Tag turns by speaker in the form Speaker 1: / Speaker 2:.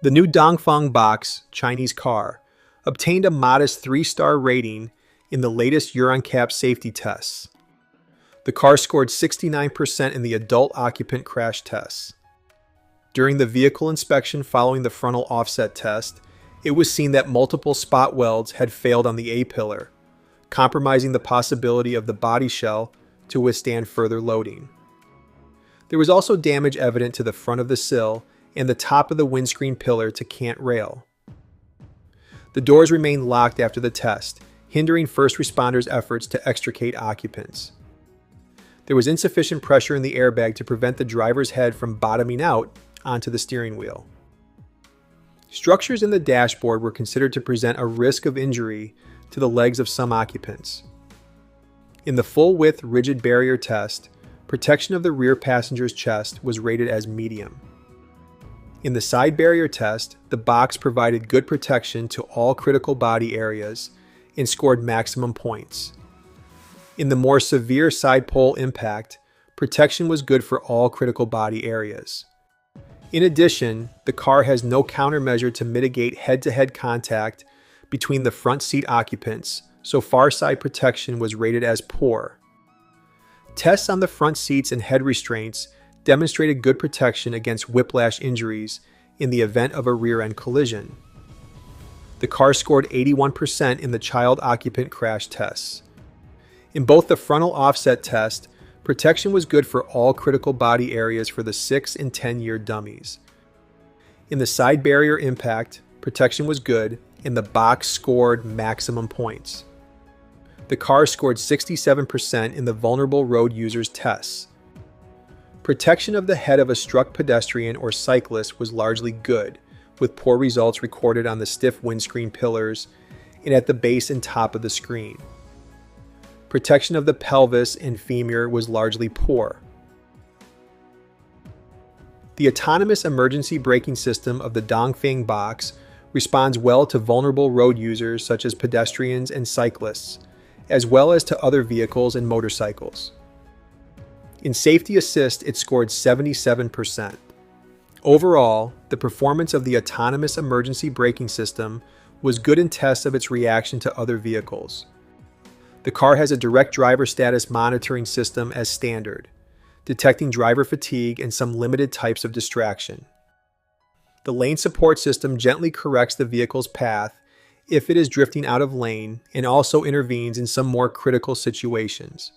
Speaker 1: The new Dongfeng BOX Chinese car obtained a modest 3-star rating in the latest Euroncap safety tests. The car scored 69% in the Adult Occupant crash tests. During the vehicle inspection following the frontal offset test, it was seen that multiple spot welds had failed on the A-pillar, compromising the possibility of the body shell to withstand further loading. There was also damage evident to the front of the sill and the top of the windscreen pillar to cant rail. The doors remained locked after the test, hindering first responders' efforts to extricate occupants. There was insufficient pressure in the airbag to prevent the driver's head from bottoming out onto the steering wheel. Structures in the dashboard were considered to present a risk of injury to the legs of some occupants. In the full-width rigid barrier test, protection of the rear passenger's chest was rated as medium. In the side barrier test, the box provided good protection to all critical body areas and scored maximum points. In the more severe side pole impact, protection was good for all critical body areas. In addition, the car has no countermeasure to mitigate head-to-head contact between the front seat occupants, so far side protection was rated as poor. Tests on the front seats and head restraints demonstrated good protection against whiplash injuries in the event of a rear-end collision. The car scored 81% in the child occupant crash tests. In both the frontal offset test, protection was good for all critical body areas for the 6 and 10-year dummies. In the side barrier impact, protection was good, and the box scored maximum points. The car scored 67% in the vulnerable road users tests. Protection of the head of a struck pedestrian or cyclist was largely good, with poor results recorded on the stiff windscreen pillars and at the base and top of the screen. Protection of the pelvis and femur was largely poor. The autonomous emergency braking system of the Dongfeng BOX responds well to vulnerable road users such as pedestrians and cyclists, as well as to other vehicles and motorcycles. In Safety Assist, it scored 77%. Overall, the performance of the autonomous emergency braking system was good in tests of its reaction to other vehicles. The car has a direct driver status monitoring system as standard, detecting driver fatigue and some limited types of distraction. The lane support system gently corrects the vehicle's path if it is drifting out of lane and also intervenes in some more critical situations.